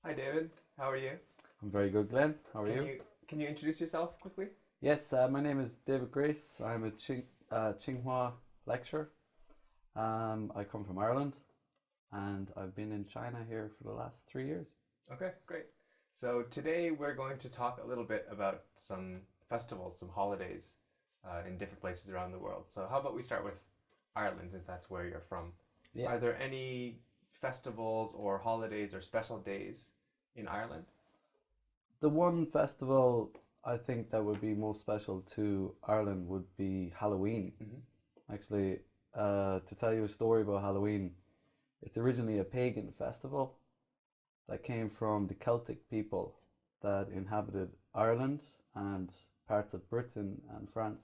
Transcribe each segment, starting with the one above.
Hi David, how are you? I'm very good, Glenn. How are Can you? you can you introduce yourself quickly? Yes, my name is David Grace. I'm a Tsinghua lecturer. I come from Ireland, and I've been in China here for the last 3 years. Okay, great. So today we're going to talk a little bit about some festivals, some holidays in different places around the world. So how about we start with Ireland, since that's where you're from. Yeah, Are there any festivals or holidays or special days in Ireland? the one festival I think that would be most special to Ireland would be Halloween. Hmm. Actually, to tell you a story about Halloween, it's originally a pagan festival that came from the Celtic people that inhabited Ireland and parts of Britain and France.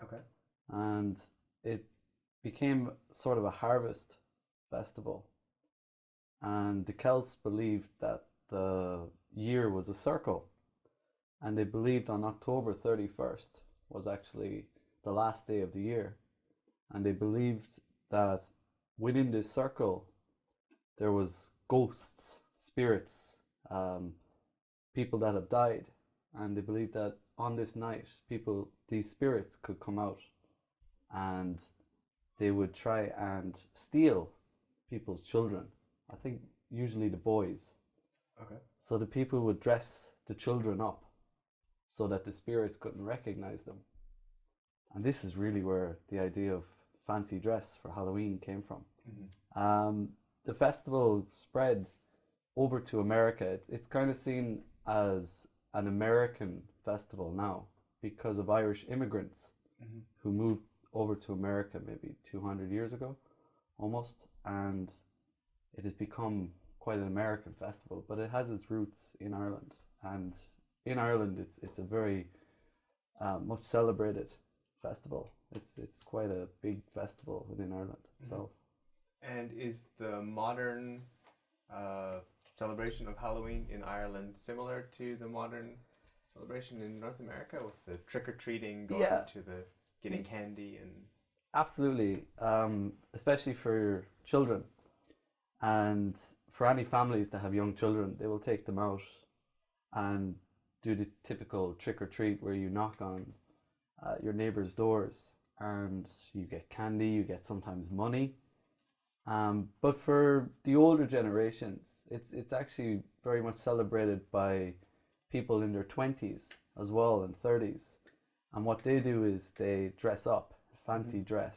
Okay. And it became sort of a harvest festival. And the Celts believed that the year was a circle, and they believed on October 31st was actually the last day of the year. And they believed that within this circle there was ghosts, spirits, um, people that have died, and they believed that on this night, these spirits could come out, and they would try and steal people's children. I think usually the boys. Okay. So the people would dress the children up so that the spirits couldn't recognize them. And this is really where the idea of fancy dress for Halloween came from. Hmm. Um, the festival spread over to America. It's kind of seen as an American festival now because of Irish immigrants Hmm. who moved over to America maybe 200 years ago almost, and it has become quite an American festival, but it has its roots in Ireland. And in Ireland, it's a very much celebrated festival. It's quite a big festival within Ireland Hmm. itself. And is the modern uh, celebration of Halloween in Ireland similar to the modern celebration in North America with the trick or treating, going Yeah, to the getting candy and absolutely. Especially for children and for any families that have young children, they will take them out and do the typical trick or treat where you knock on your neighbor's doors and you get candy, you get sometimes money. But for the older generations, it's actually very much celebrated by people in their 20s as well and 30s. And what they do is they dress up, hmm. fancy dress,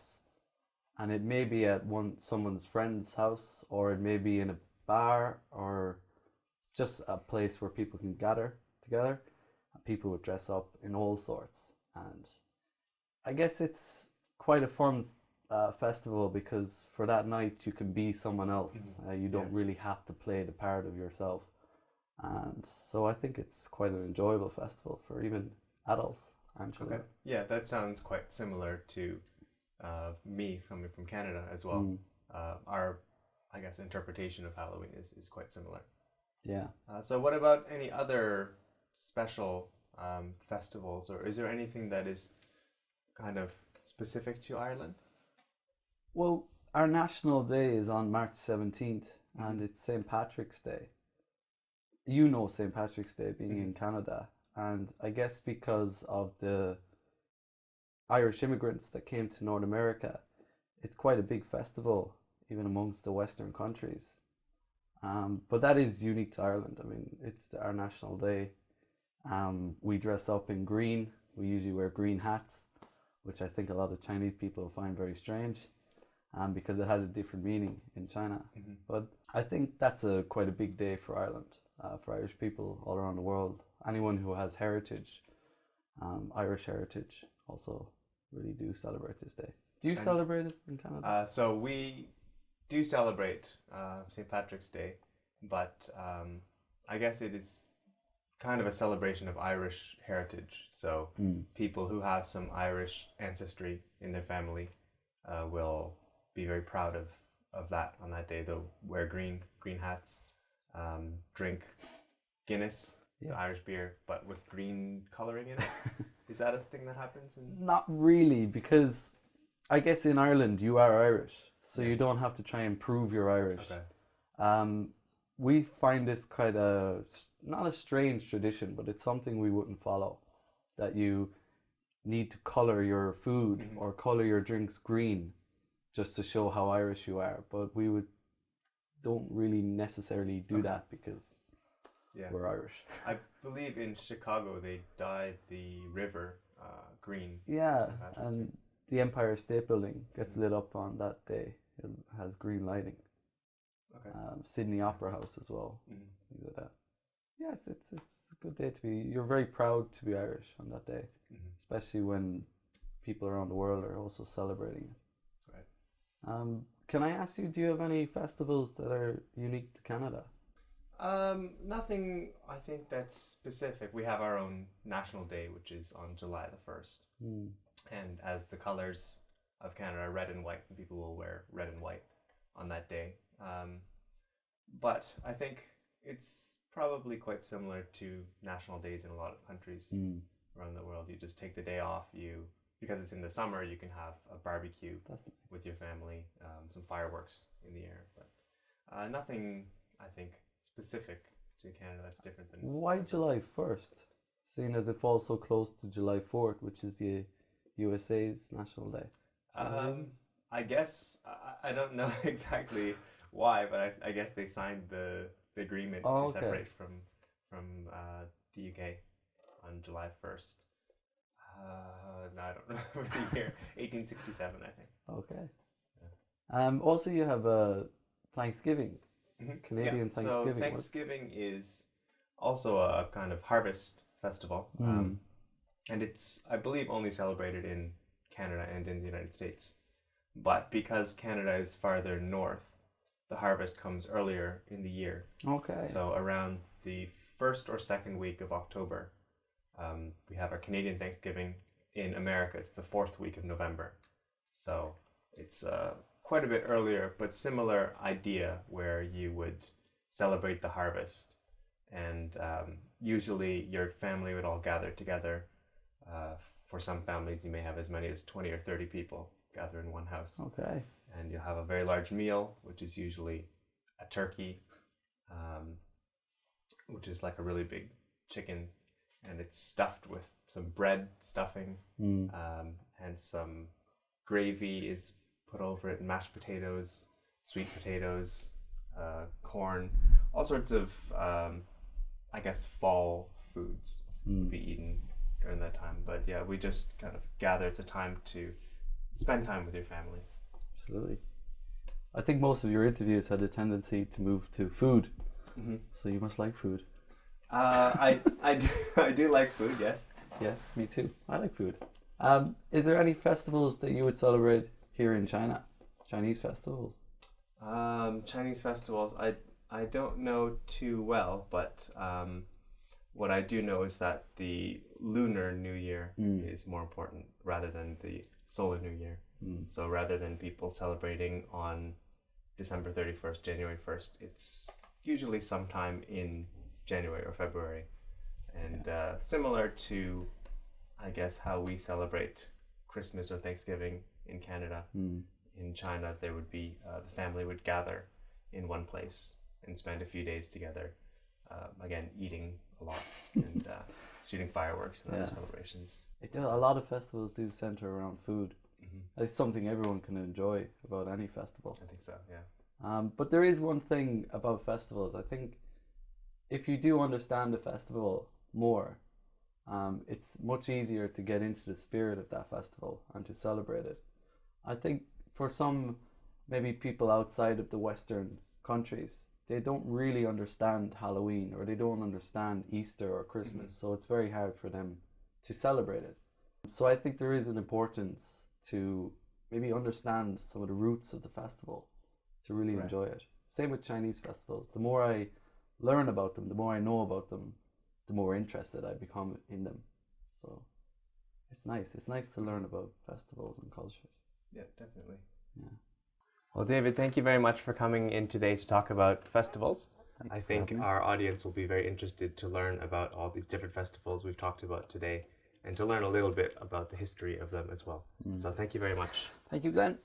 and it may be at someone's friend's house, or it may be in a bar, or just a place where people can gather together. And people would dress up in all sorts, and I guess it's quite a fun festival because for that night you can be someone else. Hmm. You Yeah. don't really have to play the part of yourself, and so I think it's quite an enjoyable festival for even adults and Okay. children. Yeah, that sounds quite similar to me coming from Canada as well. Mm, Our, I guess, interpretation of Halloween is quite similar. yeah. So, what about any other special festivals, or is there anything that is kind of specific to Ireland? Well, our national day is on March 17th, Hmm. and it's St. Patrick's Day. You know St. Patrick's Day being Hmm. in Canada, and I guess because of the Irish immigrants that came to North America, it's quite a big festival, even amongst the Western countries. But that is unique to Ireland. I mean, it's our national day. We dress up in green. We usually wear green hats, which I think a lot of Chinese people find very strange, because it has a different meaning in China. Hmm. But I think that's quite a big day for Ireland, for Irish people all around the world. Anyone who has heritage, Irish heritage, also really do celebrate this day. Do you And celebrate it in Canada? so we do celebrate St. Patrick's Day, but I guess it is kind of a celebration of Irish heritage. So Mm. people who have some Irish ancestry in their family will be very proud of that on that day. They'll wear green hats, drink Guinness, the Yeah. Irish beer, but with green coloring in it. Is that a thing that happens in? Not really, because I guess in Ireland you are Irish, so Yeah. you don't have to try and prove you're Irish. Okay. Um, we find this kind of not a strange tradition, but it's something we wouldn't follow. That you need to color your food or color your drinks green just to show how Irish you are. But we don't really necessarily do that because we're Irish. I believe in Chicago they dyed the river green. Yeah, and the Empire State Building gets lit up on that day. It has green lighting. Okay. Sydney Opera House as well. Things like that. Yeah, it's a good day to be. You're very proud to be Irish on that day, especially when people around the world are also celebrating it. Right. Can I ask you, do you have any festivals that are unique to Canada? Nothing, I think, that's specific. We have our own National Day, which is on July the 1st. And as the colors of Canada are red and white, and people will wear red and white on that day. But I think it's probably quite similar to national days in a lot of countries around the world. You just take the day off. Because it's in the summer, you can have a barbecue with your family, some fireworks in the air. But nothing, I think, specific to Canada that's different than. Why July 1st? Seeing as it falls so close to July 4th, which is the USA's National Day. I guess I don't know exactly why, but I guess they signed the agreement to separate from the UK on July 1st. No, I don't remember the year. 1867, I think. Okay. Yeah. Also, you have Thanksgiving, Canadian Thanksgiving. So Thanksgiving is also a kind of harvest festival, and it's, I believe, only celebrated in Canada and in the United States. But because Canada is farther north, the harvest comes earlier in the year. Okay. So around the first or second week of October, we have our Canadian Thanksgiving. In America, it's the fourth week of November. So it's quite a bit earlier, but similar idea where you would celebrate the harvest. And usually your family would all gather together. For some families, you may have as many as 20 or 30 people gather in one house. Okay. And you'll have a very large meal, which is usually a turkey, which is like a really big chicken, and it's stuffed with some bread stuffing, and some gravy is put over it, mashed potatoes, sweet potatoes, corn, all sorts of, I guess, fall foods would be eaten during that time. But yeah, we just kind of gather. It's a time to spend time with your family. Absolutely. I think most of your interviews had a tendency to move to food, so you must like food. I do like food, yes. Yeah, me too. I like food. Is there any festivals that you would celebrate here in China? Chinese festivals? Chinese festivals, I don't know too well, but what I do know is that the Lunar New Year is more important rather than the Solar New Year. So rather than people celebrating on December 31st, January 1st, it's usually sometime in January or February. And similar to, I guess, how we celebrate Christmas or Thanksgiving in Canada, in China there would be, the family would gather in one place and spend a few days together, again, eating a lot and shooting fireworks and other celebrations. A lot of festivals do center around food. It's something everyone can enjoy about any festival. I think so, yeah. But there is one thing about festivals. I think if you do understand the festival more, it's much easier to get into the spirit of that festival and to celebrate it. I think for some, maybe people outside of the Western countries, they don't really understand Halloween, or they don't understand Easter or Christmas, so it's very hard for them to celebrate it. So I think there is an importance to maybe understand some of the roots of the festival to really enjoy it. Same with Chinese festivals. The more I learn about them, the more I know about them, the more interested I become in them. So it's nice. It's nice to learn about festivals and cultures. Yeah, definitely. Yeah. Well, David, thank you very much for coming in today to talk about festivals. I think our audience will be very interested to learn about all these different festivals we've talked about today and to learn a little bit about the history of them as well. So thank you very much. Thank you, Glenn.